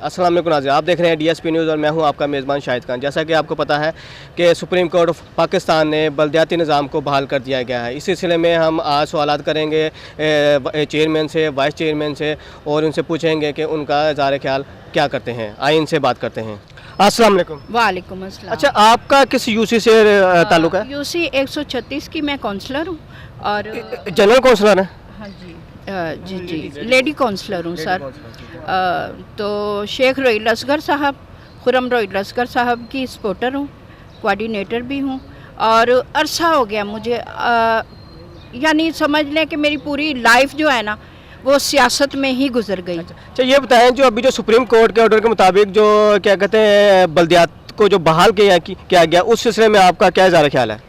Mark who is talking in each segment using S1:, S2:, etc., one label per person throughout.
S1: अस्सलाम वालेकुम नाज़रीन, आप देख रहे हैं DSP न्यूज़ और मैं हूं आपका मेज़बान शाहिद खान। जैसा कि आपको पता है कि सुप्रीम कोर्ट ऑफ पाकिस्तान ने बलदियाती निज़ाम को बहाल कर दिया गया है। इस सिलसिले में हम आज सवालात करेंगे चेयरमैन से, वाइस चेयरमैन से और उनसे पूछेंगे कि उनका इज़हार ख्याल क्या करते हैं। आइए इनसे बात करते हैं। अस्सलाम वालेकुम।
S2: वालेकुम अस्सलाम।
S1: अच्छा, आपका किस यूसी से ताल्लुक़ है?
S2: यूसी 136 की मैं काउंसलर हूँ और
S1: जनरल काउंसलर है?
S2: हाँ जी, जी लेडी काउंसलर हूँ सर। तो शेख रोहिल असगर साहब, खुरम रोहिल असगर साहब की सपोर्टर हूँ, कोऑर्डिनेटर भी हूँ और अरसा हो गया मुझे, यानी समझ लें कि मेरी पूरी लाइफ जो है ना वो सियासत में ही गुजर गई।
S1: अच्छा, ये बताएं जो अभी जो सुप्रीम कोर्ट के ऑर्डर के मुताबिक जो क्या कहते हैं बलदियात को जो बहाल किया गया, उस सिलसिले में आपका क्या इज़हार ख्याल है?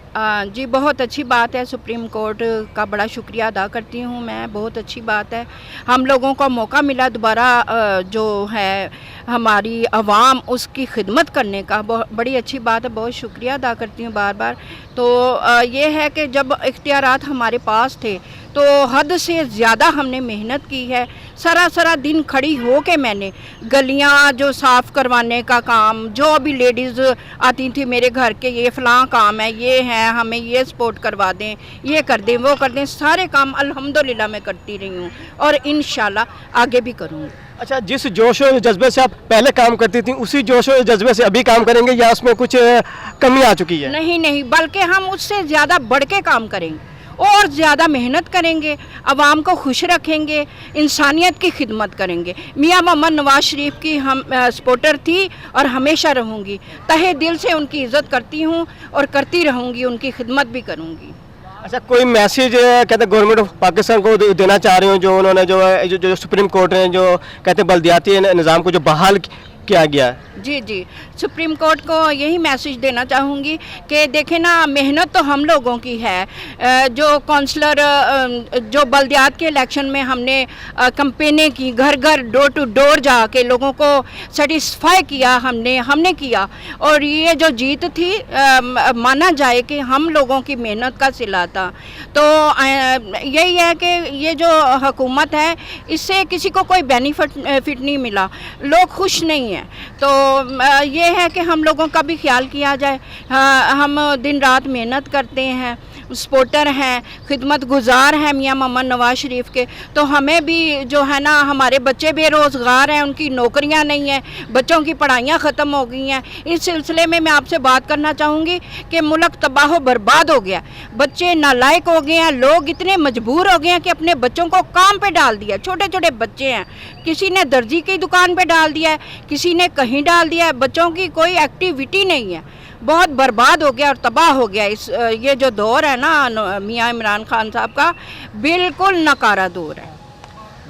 S2: जी बहुत अच्छी बात है, सुप्रीम कोर्ट का बड़ा शुक्रिया अदा करती हूँ मैं, बहुत अच्छी बात है। हम लोगों को मौका मिला दोबारा जो है हमारी आवाम उसकी खिदमत करने का, बड़ी अच्छी बात है, बहुत शुक्रिया अदा करती हूँ बार बार। तो ये है कि जब इख्तियारात हमारे पास थे तो हद से ज़्यादा हमने मेहनत की है। सारा दिन खड़ी हो के मैंने गलियां जो साफ़ करवाने का काम, जो अभी लेडीज़ आती थी मेरे घर के, ये फ़लाँ काम है, ये है, हमें ये सपोर्ट करवा दें, ये कर दें, वो कर दें, सारे काम अल्हम्दुलिल्लाह मैं करती रही हूँ और इंशाल्लाह आगे भी करूँगी।
S1: अच्छा, जिस जोश और जज्बे से आप पहले काम करती थी उसी जोश और जज्बे से अभी काम करेंगे या उसमें कुछ कमी आ चुकी है?
S2: नहीं, बल्कि हम उससे ज़्यादा बढ़ के काम करेंगे और ज़्यादा मेहनत करेंगे, आवाम को खुश रखेंगे, इंसानियत की खिदमत करेंगे। मियां मोहम्मद नवाज शरीफ की हम सपोर्टर थी और हमेशा रहूँगी, तहे दिल से उनकी इज़्ज़त करती हूँ और करती रहूँगी, उनकी खिदमत भी करूँगी।
S1: अच्छा, कोई मैसेज कहते गवर्नमेंट ऑफ पाकिस्तान को देना चाह रहे हो जो उन्होंने जो सुप्रीम कोर्ट ने जो कहते बलदियाती निज़ाम को जो बहाल किया गया है?
S2: जी, सुप्रीम कोर्ट को यही मैसेज देना चाहूँगी कि देखें ना, मेहनत तो हम लोगों की है। जो काउंसलर जो बल्दियात के इलेक्शन में हमने कैंपेनें की, घर घर डोर टू डोर जाके लोगों को सेटिस्फाई किया, हमने किया और ये जो जीत थी माना जाए कि हम लोगों की मेहनत का सिला था। तो यही है कि ये जो हुकूमत है इससे किसी को कोई बेनिफिट नहीं मिला, लोग खुश नहीं हैं। तो ये है कि हम लोगों का भी ख्याल किया जाए। हम दिन रात मेहनत करते हैं, सपोर्टर हैं, खिदमत गुजार हैं मियां मोहम्मद नवाज शरीफ के, तो हमें भी जो है ना, हमारे बच्चे बेरोज़गार हैं, उनकी नौकरियां नहीं हैं, बच्चों की पढ़ाइयां ख़त्म हो गई हैं। इस सिलसिले में मैं आपसे बात करना चाहूँगी कि मुल्क तबाह बर्बाद हो गया, बच्चे नालायक हो गए हैं, लोग इतने मजबूर हो गए हैं कि अपने बच्चों को काम पे डाल दिया। छोटे छोटे बच्चे हैं, किसी ने दर्जी की दुकान पे डाल दिया है, किसी ने कहीं डाल दिया है, बच्चों की कोई एक्टिविटी नहीं है, बहुत बर्बाद हो गया और तबाह हो गया। ये जो दौर है ना मियां इमरान खान साहब का, बिल्कुल नकारा दौर है।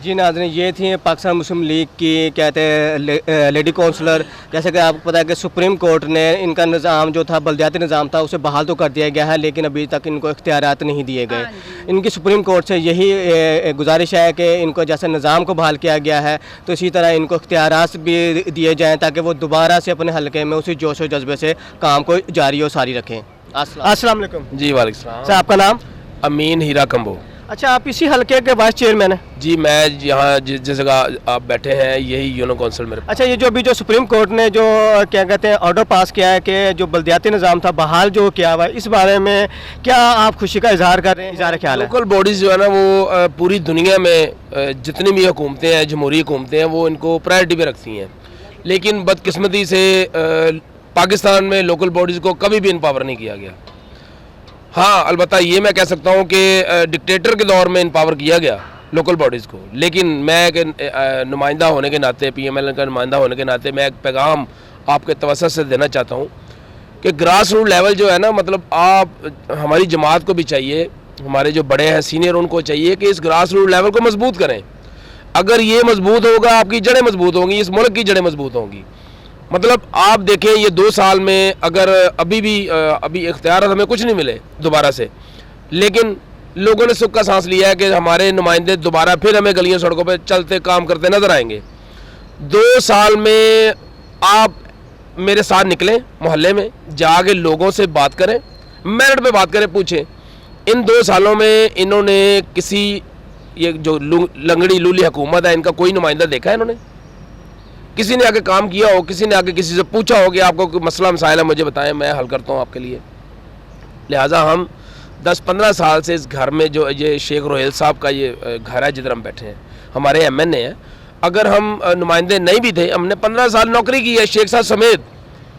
S1: जी नाज़रीन, ये थी पाकिस्तान मुस्लिम लीग की कहते हैं लेडी काउंसलर। जैसे कि आपको पता है कि सुप्रीम कोर्ट ने इनका निज़ाम जो था बलदियाती निज़ाम था उसे बहाल तो कर दिया गया है, लेकिन अभी तक इनको इख्तियारात नहीं दिए गए। इनकी सुप्रीम कोर्ट से यही गुजारिश है कि इनको जैसे निज़ाम को बहाल किया गया है तो इसी तरह इनको इख्तियारात भी दिए जाएँ ताकि वो दोबारा से अपने हल्के में उसी जोश और जज्बे से काम को जारी और सारी रखें। अस्सलाम वालेकुम।
S3: जी वालेकुम सलाम।
S1: सर, आपका नाम?
S3: अमीन हीरा कंबो।
S1: अच्छा, आप इसी हल्के के वाइस चेयरमैन हैं?
S3: जी, मैं यहाँ जिस जगह आप बैठे हैं यही यूनो काउंसिल मेरे।
S1: अच्छा, ये जो अभी जो सुप्रीम कोर्ट ने जो क्या कहते हैं ऑर्डर पास किया है कि जो बलदियाती निज़ाम था बहाल जो किया हुआ है, इस बारे में क्या आप खुशी का इजहार कर रहे हैं? इजहार ख्याल है?
S3: लोकल बॉडीज़ जो है ना वो पूरी दुनिया में जितनी भी हुकूमतें हैं, जमहूरी हुकूमतें हैं, वो इनको प्रायोरिटी पे रखती हैं, लेकिन बदकिस्मती से पाकिस्तान में लोकल बॉडीज़ को कभी भी इनपावर नहीं किया गया। हाँ, अलबत्ता ये मैं कह सकता हूँ कि डिक्टेटर के दौर में इनपावर किया गया लोकल बॉडीज़ को, लेकिन मैं एक नुमाइंदा होने के नाते, PML का नुमाइंदा होने के नाते मैं एक पैगाम आपके तवज्जो से देना चाहता हूँ कि ग्रास रूट लेवल जो है ना, मतलब आप हमारी जमात को भी चाहिए, हमारे जो बड़े हैं सीनियर उनको चाहिए कि इस ग्रास रूट लेवल को मजबूत करें। अगर ये मजबूत होगा, आपकी जड़ें मजबूत होंगी, इस मुल्क की जड़ें मजबूत होंगी। मतलब आप देखें ये 2 साल में अगर अभी इख्तियार हमें कुछ नहीं मिले दोबारा से, लेकिन लोगों ने सुख का सांस लिया है कि हमारे नुमाइंदे दोबारा फिर हमें गलियों सड़कों पे चलते काम करते नजर आएंगे। 2 साल में आप मेरे साथ निकलें, मोहल्ले में जाके लोगों से बात करें, मेरिट पे बात करें, पूछें इन 2 सालों में इन्होंने किसी ये जो लंगड़ी लूली हुकूमत है इनका कोई नुमाइंदा देखा है इन्होंने? کسی نے آگے کام کیا ہو, کسی نے آگے کسی سے پوچھا ہو کہ آپ کو کوئی مسئلہ مسائل ہے مجھے بتائیں, میں حل کرتا ہوں آپ کے لیے. لہٰذا ہم 10-15 سال سے اس گھر میں, جو یہ شیخ روہیل صاحب کا یہ گھر ہے جدھر ہم بیٹھے ہیں, ہمارے MNA ہیں, اگر ہم نمائندے نہیں بھی تھے, ہم نے 15 سال نوکری کی ہے شیخ صاحب سمیت,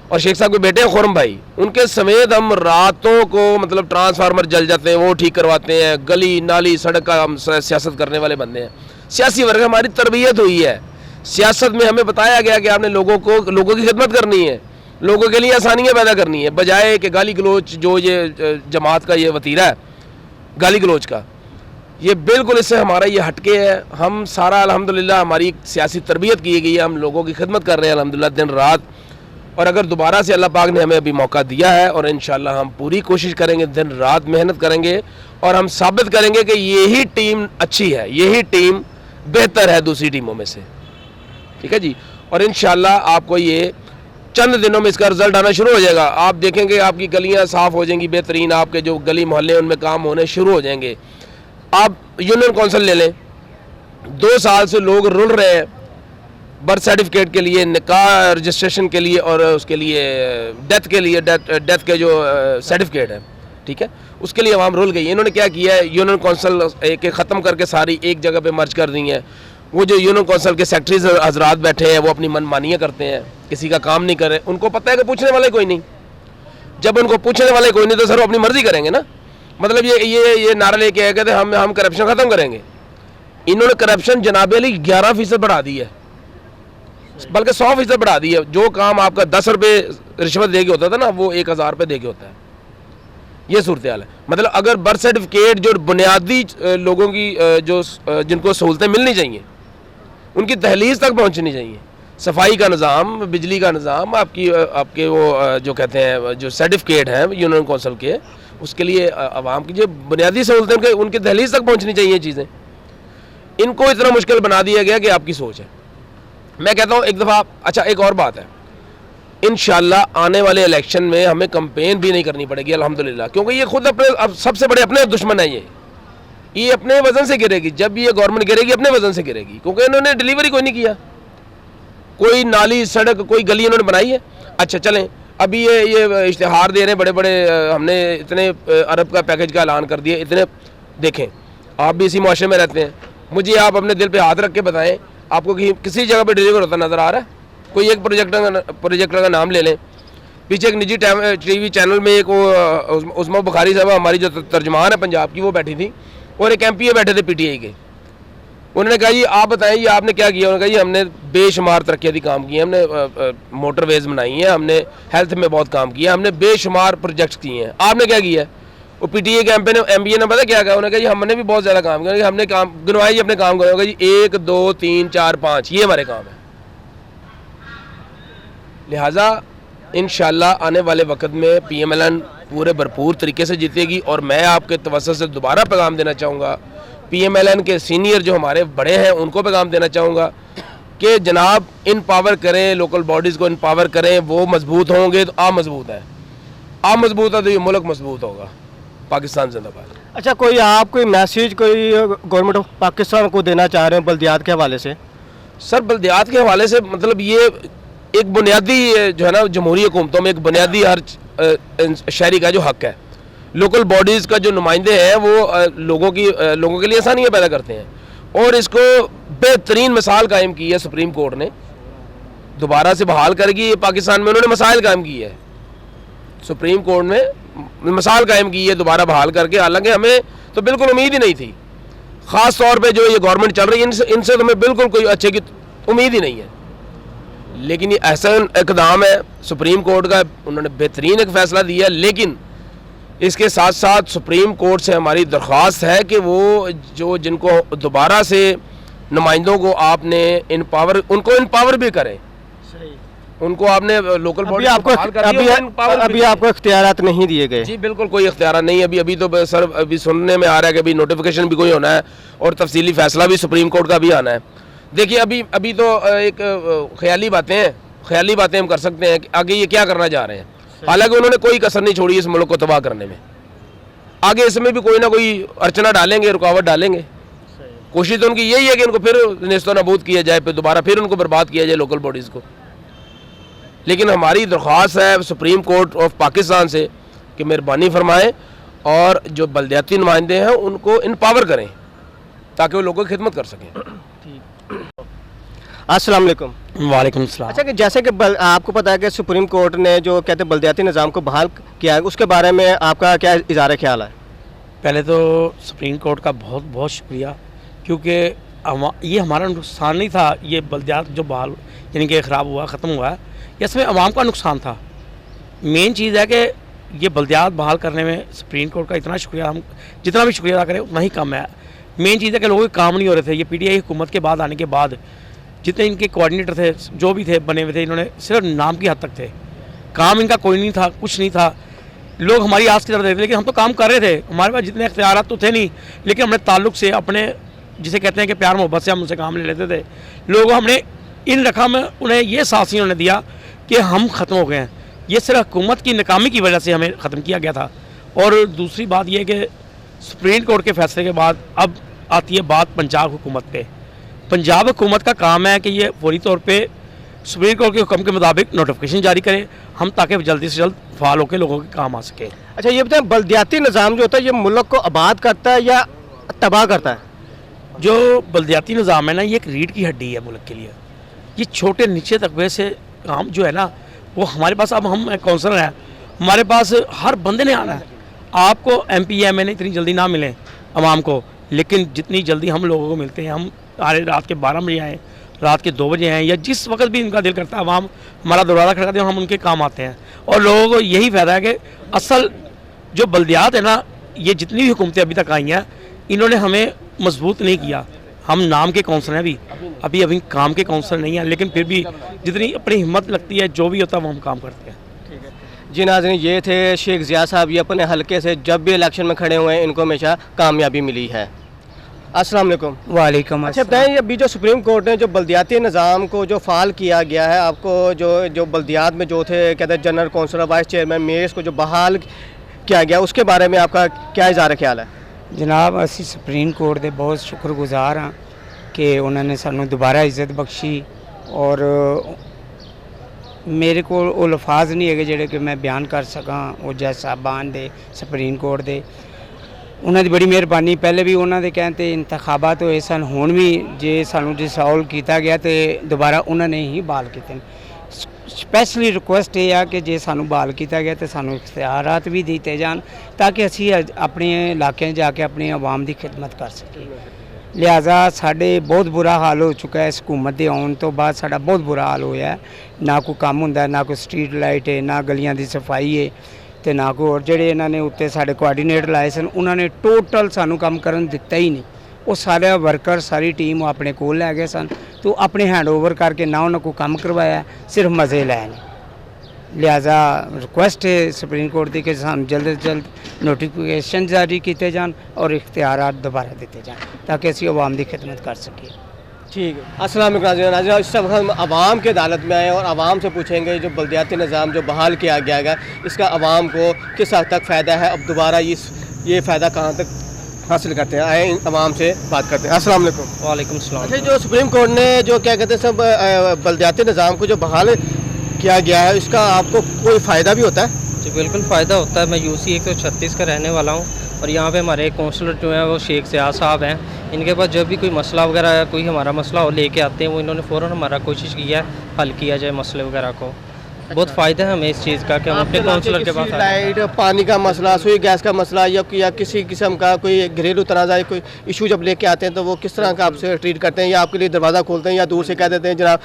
S3: اور شیخ صاحب کے بیٹے ہیں خرم بھائی, ان کے سمیت ہم راتوں کو مطلب ٹرانسفارمر جل جاتے ہیں وہ ٹھیک کرواتے ہیں, گلی نالی سڑک کا ہم سیاست کرنے والے بندے ہیں. سیاسی ورگ ہماری تربیت ہوئی ہے, سیاست میں ہمیں بتایا گیا کہ آپ نے لوگوں کی خدمت کرنی ہے, لوگوں کے لیے آسانیاں پیدا کرنی ہے, بجائے کہ گالی گلوچ جو یہ جماعت کا یہ وتیرہ ہے گالی گلوچ کا, یہ بالکل اس سے ہمارا یہ ہٹکے ہے. ہم سارا الحمدللہ ہماری سیاسی تربیت کی گئی ہے, ہم لوگوں کی خدمت کر رہے ہیں الحمدللہ دن رات, اور اگر دوبارہ سے اللہ پاک نے ہمیں ابھی موقع دیا ہے, اور انشاءاللہ ہم پوری کوشش کریں گے, دن رات محنت کریں گے, اور ہم ثابت کریں گے کہ یہی ٹیم اچھی ہے, یہی ٹیم بہتر ہے دوسری ٹیموں میں سے. ٹھیک ہے جی, اور انشاءاللہ آپ کو یہ چند دنوں میں اس کا رزلٹ آنا شروع ہو جائے گا. آپ دیکھیں گے آپ کی گلیاں صاف ہو جائیں گی بہترین, آپ کے جو گلی محلے ان میں کام ہونے شروع ہو جائیں گے. آپ یونین کونسل لے لیں, 2 سال سے لوگ رل رہے ہیں برتھ سرٹیفکیٹ کے لیے, نکاح رجسٹریشن کے لیے, اور اس کے لیے ڈیتھ کے لیے, ڈیتھ کے جو سرٹیفکیٹ ہے, ٹھیک ہے, اس کے لیے عوام رول گئی. انہوں نے کیا کیا ہے, یونین کونسل ایک ختم کر کے ساری ایک جگہ پہ مرج کر دی ہیں. وہ جو یونین کونسل کے سیکٹریز حضرات بیٹھے ہیں وہ اپنی من مانیاں کرتے ہیں, کسی کا کام نہیں کرے. ان کو پتہ ہے کہ پوچھنے والے کوئی نہیں, جب ان کو پوچھنے والے کوئی نہیں تو سر وہ اپنی مرضی کریں گے نا. مطلب یہ نعرہ لے کے آئے کہتے ہیں ہم کرپشن ختم کریں گے. انہوں نے کرپشن جناب علی 11% بڑھا دی ہے, بلکہ 100% بڑھا دی ہے. جو کام آپ کا 10 روپے رشوت دے کے ہوتا تھا نا, وہ 1000 روپے دے کے ہوتا ہے. یہ صورتحال ہے. مطلب اگر برتھ سرٹیفکیٹ جو بنیادی لوگوں کی جو جن کو سہولتیں ملنی چاہیے ان کی دہلیز تک پہنچنی چاہیے, صفائی کا نظام, بجلی کا نظام, آپ کے وہ جو کہتے ہیں جو سرٹیفکیٹ ہیں یونین کونسل کے, اس کے لیے عوام کی جو بنیادی سہولتیں ان کی دہلیز تک پہنچنی چاہیے چیزیں. ان کو اتنا مشکل بنا دیا گیا کہ آپ کی سوچ ہے. میں کہتا ہوں ایک دفعہ, اچھا ایک اور بات ہے, انشاءاللہ آنے والے الیکشن میں ہمیں کمپین بھی نہیں کرنی پڑے گی الحمدللہ, کیونکہ یہ خود اب سب سے بڑے اپنے دشمن ہیں. یہ اپنے وزن سے گرے گی, جب یہ گورنمنٹ گرے گی اپنے وزن سے گرے گی, کیونکہ انہوں نے ڈیلیوری کوئی نہیں کیا, کوئی نالی سڑک کوئی گلی انہوں نے بنائی ہے. اچھا چلیں, ابھی یہ اشتہار دے رہے ہیں بڑے بڑے, ہم نے اتنے ارب کا پیکج کا اعلان کر دیا, اتنے. دیکھیں آپ بھی اسی معاشرے میں رہتے ہیں, مجھے آپ اپنے دل پہ ہاتھ رکھ کے بتائیں آپ کو کسی جگہ پہ ڈیلیور ہوتا نظر آ رہا ہے؟ کوئی ایک پروجیکٹر کا نام لے لیں. پیچھے ایک نجی ٹی وی چینل میں ایک وہ عظمیٰ بخاری صاحبہ ہماری جو ترجمان ہے پنجاب کی, وہ بیٹھی تھی, اور ایک MP بیٹھے تھے PTI کے. انہوں نے کہا جی آپ بتائیں یہ آپ نے کیا کیا؟ انہوں نے کہا جی ہم نے بے شمار ترقیاتی کام کیے ہیں, ہم نے موٹر ویز بنائی ہیں, ہم نے ہیلتھ میں بہت کام کیا, ہم نے بے شمار پروجیکٹس کیے ہیں. آپ نے کیا کیا ہے؟ وہ PTI کے MBA نے پتہ کیا کہا, انہوں نے کہا جی ہم نے بھی بہت زیادہ کام کیا, ہم نے کام گنوائے جی اپنے کام کرو جی 1 2 3 4 5 یہ ہمارے کام ہے. لہٰذا انشاءاللہ آنے والے وقت میں PMLN پورے بھرپور طریقے سے جیتے گی. اور میں آپ کے توسط سے دوبارہ پیغام دینا چاہوں گا, PMLN کے سینئر جو ہمارے بڑے ہیں ان کو پیغام دینا چاہوں گا کہ جناب امپاور کریں, لوکل باڈیز کو امپاور کریں. وہ مضبوط ہوں گے تو آپ مضبوط ہیں, آپ مضبوط ہیں تو یہ ملک مضبوط ہوگا. پاکستان زندہ باد.
S1: اچھا کوئی میسیج کوئی گورنمنٹ آف پاکستان کو دینا چاہ رہے ہیں بلدیات کے حوالے سے؟
S3: سر بلدیات کے حوالے سے مطلب یہ ایک بنیادی جو ہے نا جمہوری حکومتوں میں ایک بنیادی ہر شہری کا جو حق ہے. لوکل باڈیز کا جو نمائندے ہیں وہ لوگوں کے لیے آسانیاں پیدا کرتے ہیں, اور اس کو بہترین مثال قائم کی ہے سپریم کورٹ نے, دوبارہ سے بحال کر گی. پاکستان میں انہوں نے مسائل قائم کی ہے, سپریم کورٹ نے مثال قائم کی ہے دوبارہ بحال کر کے. حالانکہ ہمیں تو بالکل امید ہی نہیں تھی, خاص طور پہ جو یہ گورنمنٹ چل رہی ہے ان سے تو ہمیں بالکل کوئی اچھے کی امید ہی نہیں ہے. لیکن یہ ایسا اقدام ہے سپریم کورٹ کا, انہوں نے بہترین ایک فیصلہ دیا. لیکن اس کے ساتھ ساتھ سپریم کورٹ سے ہماری درخواست ہے کہ وہ جن کو دوبارہ سے نمائندوں کو آپ نے ان کو امپاور بھی کریں. ان کو آپ نے لوکل باڈی
S1: ابھی آپ کو اختیارات نہیں دیے گئے؟
S3: جی بالکل کوئی اختیارات نہیں. ابھی تو سر ابھی سننے میں آ رہا ہے کہ ابھی نوٹیفیکیشن بھی کوئی ہونا ہے, اور تفصیلی فیصلہ بھی سپریم کورٹ کا بھی آنا ہے. دیکھیے ابھی تو ایک خیالی باتیں ہم کر سکتے ہیں کہ آگے یہ کیا کرنا چاہ رہے ہیں. حالانکہ انہوں نے کوئی کسر نہیں چھوڑی اس ملک کو تباہ کرنے میں. آگے اس میں بھی کوئی نہ کوئی ارچنا ڈالیں گے, رکاوٹ ڈالیں گے. कोशिश तो उनकी यही है कि इनको फिर नेस्तो नाबूद किया जाए, फिर दोबारा फिर उनको बर्बाद किया जाए लोकल बॉडीज़ को। लेकिन हमारी दरख्वास्त है सुप्रीम कोर्ट ऑफ पाकिस्तान से कि मेहरबानी फरमाएं और जो बलदियाती नुमाइंदे हैं उनको इनपावर करें ताकि वो लोगों की खिदमत कर सकें।
S1: अस्सलाम वालेकुम।
S4: वालेकुम सलाम।
S1: अच्छा कि जैसे कि आपको पता है कि सुप्रीम कोर्ट ने जो कहते हैं बलदियाती निज़ाम को बहाल किया है, उसके बारे में आपका क्या इज़हार ख्याल है?
S4: पहले तो सुप्रीम कोर्ट का बहुत बहुत शुक्रिया, क्योंकि ये हमारा नुकसान नहीं था, ये बलदियात जो बहाल यानी कि ख़राब हुआ, ख़त्म हुआ है, ये इसमें आवाम का नुकसान था। मेन चीज़ है कि ये बलदियात बहाल करने में सुप्रीम कोर्ट का इतना शुक्रिया, हम जितना भी शुक्रिया अदा करें उतना ही कम है। मेन चीज़ है कि लोगों के काम नहीं हो रहे थे। ये PTI हुकूमत के बाद आने के बाद जितने इनके कोऑर्डिनेटर थे, जो भी थे बने हुए थे, इन्होंने सिर्फ नाम की हद तक थे, काम इनका कोई नहीं था, कुछ नहीं था। लोग हमारी आस की तरफ देखते, लेकिन हम तो काम कर रहे थे, हमारे पास जितने इख्तियारात तो थे नहीं, लेकिन हमने ताल्लुक़ से अपने जिसे कहते हैं कि प्यार मोहब्बत से हम उनसे काम ले लेते थे। लोगों को हमने इन रखा में उन्हें ये साहस उन्होंने दिया कि हम ख़त्म हो गए हैं। ये सिर्फ हुकूमत की नाकामी की वजह से हमें ख़त्म किया गया था। और दूसरी बात यह कि सुप्रीम कोर्ट के फैसले के बाद अब आती है बात पंजाब हुकूमत पे। पंजाब हुकूमत का काम है कि ये फौरी तौर पे सुप्रीम कोर्ट के हुक्म के मुताबिक नोटिफिकेशन जारी करे, हम ताकि जल्दी से जल्द फ़ाल होकर लोगों के काम आ सके।
S1: अच्छा ये बताएं, बलदियाती निज़ाम जो होता है ये मुल्क को आबाद करता है या तबाह करता है?
S4: जो बलदियाती निज़ाम है ना, ये एक रीढ़ की हड्डी है मुल्क के लिए। ये छोटे नीचे तकबे से काम जो है ना, वो हमारे पास, अब हम काउंसलर हैं, हमारे पास हर बंदे ने आना है। आपको MP MNA इतनी जल्दी ना मिलें आवाम को, लेकिन जितनी जल्दी हम लोगों को मिलते हैं, हम रात के 12 बजे आएँ, रात के 2 बजे आएँ, या जिस वक्त भी इनका दिल करता है, आवाम हमारा दरवाज़ा खड़काते हैं, हम उनके काम आते हैं। और लोगों को यही फ़ायदा है कि असल जो बल्दियात है ना, ये जितनी भी हुकूमतें अभी तक आई हैं, इन्होंने हमें मजबूत नहीं किया। हम नाम के काउंसलर हैं, अभी काम के काउंसलर नहीं हैं, लेकिन फिर भी जितनी अपनी हिम्मत लगती है, जो भी होता है वो हम काम करते हैं।
S1: जी नाज़रीन, ये थे शेख ज़िया साहब। ये अपने हलके से जब भी इलेक्शन में खड़े हुए हैं, इनको हमेशा कामयाबी मिली है। अस्सलाम वालेकुम।
S5: वालेकुम
S1: अच्छा बताएं, अभी जो सुप्रीम कोर्ट ने जो बल्दियाती निज़ाम को जो फ़ाल किया गया है, आपको जो बल्दियात में जो थे कहते हैं general councillor, vice chairman, mayors को जो बहाल किया गया, उसके बारे में आपका क्या इज़हार ख्याल है?
S5: जनाब, असी सुप्रीम कोर्ट के बहुत शुक्रगुजार हाँ कि उन्होंने सानू दोबारा इज्जत बख्शी। और मेरे को वो लफाज नहीं है जोड़े कि मैं बयान कर सका। वो जज साहबान दे सुप्रीम कोर्ट दे उन्होंने बड़ी मेहरबानी। पहले भी उन्होंने कहते इंतखाबात होए सन, हुण भी जे सानू डिसॉल्व किया गया तो दोबारा उन्होंने ही बहाल किए। स्पैशली रिक्वेस्ट ये है कि जे सानू बहाल किया गया तो सानू इख्तियारात भी दिते जान, ताकि असी अपने इलाके जाके अपनी आवाम की खिदमत कर सकें। लिहाजा साढ़े बहुत बुरा हाल हो चुका है। इस हुकूमत के आने तो बाद साढ़ा बहुत बुरा हाल होया है। ना कोई काम होंदा, ना कोई स्ट्रीट लाइट है, ना गलियां की सफाई है, तो ना कोई। और जेडे इन्होंने उत्ते साढ़े कोआर्डीनेटर लाए सन, उन्होंने टोटल सानू काम करन दिता ही नहीं। वो सारे वर्कर, सारी टीम वो अपने कोल लै गए सन, तो अपने हैंड ओवर करके ना उन्होंने कोई काम करवाया, सिर्फ मज़े लैने। लिहाजा रिक्वेस्ट है सुप्रीम कोर्ट की कि सानू जल्द से जल्द नोटिफिकेशन जारी किए जान और इख्तियारात दोबारा दिते जान, ताकि असी आवाम की खिदमत कर सकें।
S1: ठीक है। अस्सलाम वालेकुम नाज़रीन, इस वक्त हम आवाम के अदालत में आए और आवाम से पूछेंगे जो बल्दियाती निज़ाम जो बहाल किया गया है, इसका आवाम को किस हद तक फ़ायदा है, अब दोबारा ये फ़ायदा कहाँ तक हासिल करते हैं। आए आवाम से बात करते हैं। अस्सलाम वालेकुम।
S4: वालेकुम सलाम।
S1: अच्छा, जो सुप्रीम कोर्ट ने जो क्या कहते हैं सब बल्दियाती निज़ाम को जो बहाल किया गया है, इसका आपको कोई फ़ायदा भी होता है?
S6: जी बिल्कुल फ़ायदा होता है। मैं UC 136 का रहने वाला हूँ और यहाँ पे हमारे काउंसलर जो हैं वो शेख ज़िया साहब हैं। इनके पास जब भी कोई मसला वगैरह, कोई हमारा मसला हो लेके आते हैं, वो इन्होंने फ़ौरन हमारा कोशिश किया है हल किया जाए मसले वगैरह को। बहुत फ़ायदा है हमें इस चीज़ का कि हम अपने काउंसलर के पास
S1: लाइट, पानी का मसला, सुई गैस का मसला या किसी किस्म का कोई घरेलू तनाज़ा, कोई इशू जब लेके आते हैं तो वो किस तरह का आपसे ट्रीट करते हैं, या आपके लिए दरवाज़ा खोलते हैं, या दूर से कह देते हैं जनाब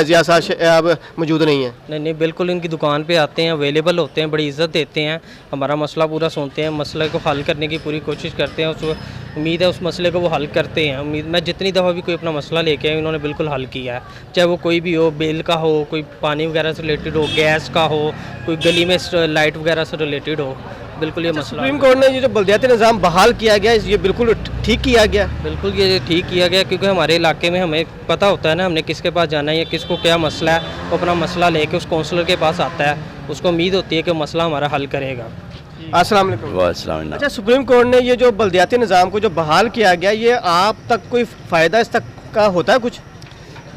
S1: ज़िया साहब अब मौजूद नहीं है?
S6: नहीं, बिल्कुल इनकी दुकान पे आते हैं, अवेलेबल होते हैं, बड़ी इज़्ज़त देते हैं, हमारा मसला पूरा सुनते हैं, मसले को हल करने की पूरी कोशिश करते हैं। उस उम्मीद है उस मसले को वो हल करते हैं। उम्मीद मैं जितनी दफ़ा भी कोई अपना मसला लेके आए, उन्होंने बिल्कुल हल किया है, चाहे वो कोई भी हो, बिल का हो, कोई पानी वगैरह से रिलेटेड हो, गैस का हो, कोई गली में लाइट वगैरह से रिलेटेड हो, बिल्कुल ये मसला।
S1: सुप्रीम कोर्ट ने ये जो बल्दियाती निज़ाम बहाल किया गया, ये बिल्कुल ठीक किया गया?
S6: बिल्कुल ये ठीक किया गया, क्योंकि हमारे इलाके में हमें पता होता है ना हमने किसके पास जाना है या किसको क्या मसला है। वो अपना मसला लेके उस काउंसलर के पास आता है, उसको उम्मीद होती है कि मसला हमारा हल करेगा।
S1: अस्सलाम वालेकुम।
S7: वालेकुम।
S1: अच्छा, सुप्रीम कोर्ट ने ये जो बल्दियाती निज़ाम को जो बहाल किया गया, ये आप तक कोई फ़ायदा इस तक का होता है कुछ?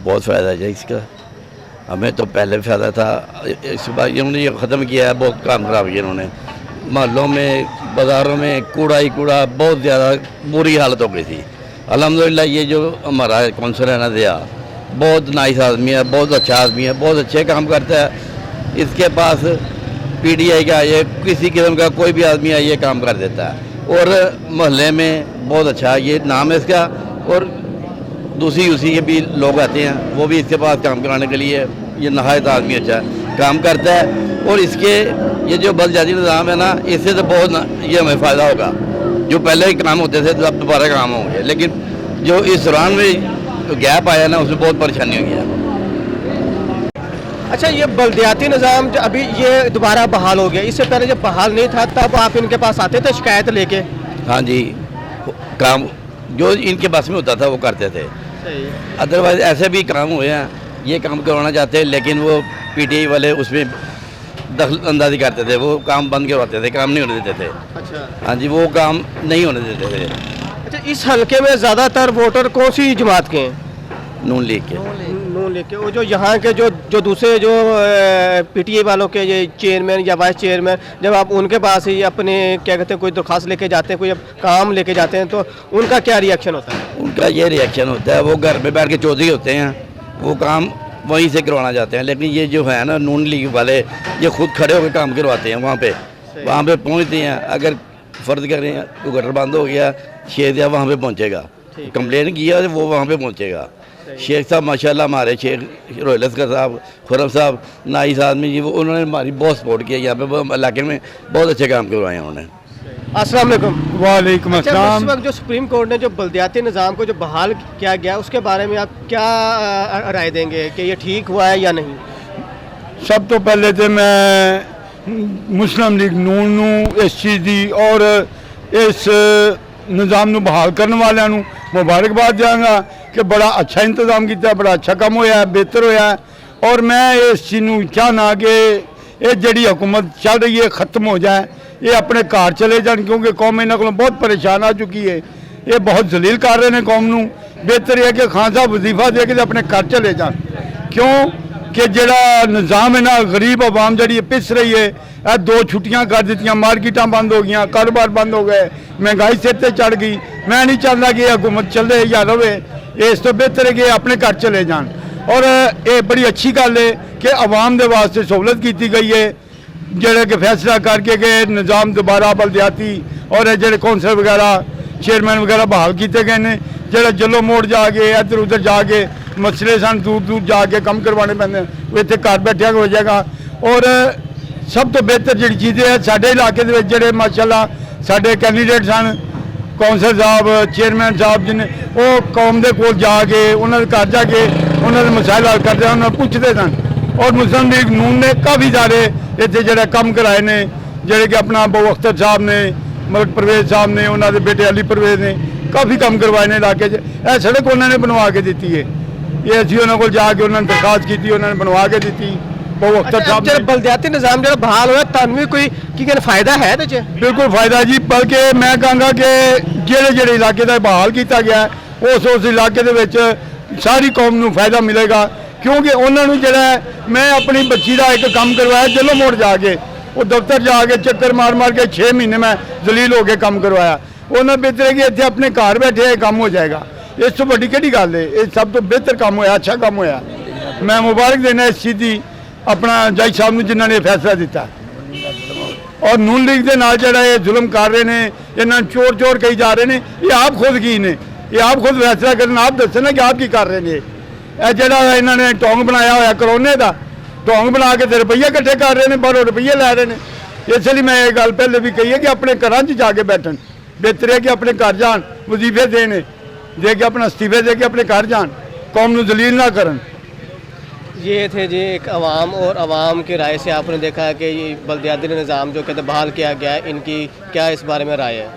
S7: बहुत फ़ायदा है इसका, हमें तो पहले फ़ायदा था, इस बार इन्होंने ये ख़त्म किया है, बहुत काम खराब किया इन्होंने। महलों में, बाज़ारों में कूड़ा ही कूड़ा, बहुत ज़्यादा बुरी हालत हो गई थी। अल्हम्दुलिल्लाह ये जो हमारा कौंसलर है ना दिया, बहुत नाइस आदमी है, बहुत अच्छा आदमी है, बहुत अच्छे काम करता है। इसके पास PDI का ये किसी किस्म का कोई भी आदमी है ये काम कर देता है, और मोहल्ले में बहुत अच्छा ये नाम है इसका, और दूसरी उसी के भी लोग आते हैं, वो भी इसके पास काम कराने के लिए, ये नहायत आदमी अच्छा काम करता है। और इसके ये जो बल्दियाती निज़ाम है ना, इससे तो बहुत ये हमें फ़ायदा होगा। जो पहले काम होते थे अब दोबारा काम होंगे, लेकिन जो इस दौरान में गैप आया ना उसमें बहुत परेशानी हुई है।
S1: अच्छा, ये बल्दियाती निज़ाम जो अभी ये दोबारा बहाल हो गया, इससे पहले जब बहाल नहीं था तब आप इनके पास आते थे शिकायत लेके?
S7: हाँ जी, काम जो इनके पास में होता था वो करते थे। अदरवाइज ऐसे भी काम हुए हैं, ये काम करवाना चाहते हैं लेकिन वो PTI वाले उसमें दखल अंदाजी करते थे, वो काम बंद करवाते थे, काम नहीं होने देते थे।
S1: अच्छा।
S7: हाँ जी, वो काम नहीं होने देते थे।
S1: अच्छा, इस हलके में ज़्यादातर वोटर कौन सी जमात के हैं?
S7: नून लीग के।
S1: नून लीग के। वो जो यहाँ के जो दूसरे जो PTI वालों के ये चेयरमैन या वाइस चेयरमैन, जब आप उनके पास ही अपने क्या कहते हैं कोई दरख्वास्त लेके जाते हैं, कोई काम लेके जाते हैं, तो उनका क्या रिएक्शन होता है?
S7: उनका ये रिएक्शन होता है, वो घर में बैठ के चौधरी होते हैं, वो काम वहीं से करवाना चाहते हैं। लेकिन ये जो है ना नून लीग वाले, ये खुद खड़े होकर काम करवाते हैं, वहाँ पे पहुँचते हैं। अगर फ़र्ज करें तो गटर बंद हो गया, शेख या वहाँ पे पहुँचेगा, कंप्लेन किया वो वहाँ पे पहुँचेगा। शेख साहब माशाल्लाह, हमारे शेख रोहिल असगर साहब, खुरम साहब, नाइस आदमी जी, वो उन्होंने हमारी बहुत सपोर्ट किया, यहाँ पे इलाके में बहुत अच्छे काम करवाए हैं उन्होंने।
S1: अस्सलाम वालेकुम।
S8: वालेकुम
S1: अच्छा,
S8: अस्सलाम।
S1: इस वक्त जो सुप्रीम कोर्ट ने जो बल्दियाती निज़ाम को जो बहाल किया गया, उसके बारे में आप क्या राय देंगे कि ये ठीक हुआ है या नहीं?
S8: सब तो पहले तो मैं मुस्लिम लीग नून नू इस चीज़ दी और इस निज़ाम नू बहाल करने वालों नू मुबारकबाद देंगा कि बड़ा अच्छा इंतजाम किया, बड़ा अच्छा काम होया है, बेहतर होया है। और मैं इस चीज़ नू चाहना कि ये जड़ी हुकूमत चल रही है ख़त्म हो जाए, ये अपने घर चले जान, क्योंकि कौम इन्हों को बहुत परेशान आ चुकी है, ये बहुत जलील कर रहे हैं कौम नू। बेहतर है कि खान साहब वजीफा दे के अपने घर चले जान, क्यों कि जड़ा निज़ाम है ना, गरीब आवाम जी पिस रही है। 2 छुट्टियां कर दी, मार्केटा बंद हो गई, कारोबार बंद हो गए, महंगाई सिर ते चढ़ गई। मैं नहीं चाहता कि हुकूमत चले या रवे, इस तो बेहतर है कि अपने घर चले जान। और ये बड़ी अच्छी गल है कि आवाम के वास्ते सहूलत की गई है, जोड़े कि फैसला करके कि निज़ाम दोबारा बल्दियाती और जोड़े कौंसल वगैरह चेयरमैन वगैरह बहाल किए गए हैं। जोड़े जलो मोड़ जाके इधर उधर जाके मसले सन दूर दूर जाके काम करवाने पैंदे, वो इतने घर बैठे हो जाएगा। और सब तो बेहतर जी चीज़ है, साढ़े इलाके के जोड़े माशाल्लाह साढ़े कैंडीडेट सन, कौंसल साहब चेयरमैन साहब जिन्हें वो कौम के कोल जाके उन्होंने घर जाके उन्होंने मसाइल हल करते हैं, उन्होंने पूछते सन। और मुस्लिम लीग नून ने काफ़ी सारे इतने जोड़े काम कराए ने, जोड़े कि अपना अबू अख्तर साहब ने, मलिक परवेज साहब ने, उन्होंने बेटे अली परवेज ने काफ़ी काम करवाए ने इलाके। सड़क उन्होंने बनवा के दी है, ये असी उन्होंने को जाके उन्होंने दरखास्त की, उन्होंने बनवा के दी। अबू अख्तर साहब
S1: जब बल्दियाती निज़ाम जो बहाल हुआ तभी कोई की फायदा है?
S8: बिल्कुल फायदा जी, बल्कि मैं कहूँगा कि जेड़े इलाके का बहाल किया गया उस इलाके सारी कौम नू फायदा मिलेगा। क्योंकि उन्होंने जरा मैं अपनी बच्ची का एक काम करवाया जलो मोड़ जाके, वो दफ्तर जाके चक्कर मार मार के 6 महीने में जलील हो के काम करवाया। उन्होंने बेहतर है कि इतने अपने घर बैठे काम हो जाएगा, इस तो बड़ी केड़ी गल है, ये सब तो बेहतर काम होया, अच्छा काम होया। मैं मुबारक देना इस चीज़ की अपना जज साहब ने जिन्होंने फैसला दिता। और नून लीग के नाल जड़ा ये जुल्म कर रहे हैं, इन्होंने चोर चोर कही जा रहे हैं, ये आप खुद की ने, ये आप खुद फैसला करना, आप दस ना कि आप की कर रहे हैं। यह जड़ा इन्होंने ढोंग बनाया होया करोने का, ढोंग बना के रुपये इकट्ठे कर रहे हैं, बाहरों रुपये लै रहे हैं। इसलिए मैं ये गल पहले भी कही है कि अपने घर जाके बैठन, बेहतर है कि अपने घर जान, वजीफे देने दे के अपना इस्तीफे दे के अपने घर जान, कौम नू जलील ना करन।
S1: ये थे जी एक आवाम, और आवाम की राय से आपने देखा है कि ये बल्दियाती निज़ाम जो कहते बहाल किया गया है, इनकी क्या इस बारे में राय है?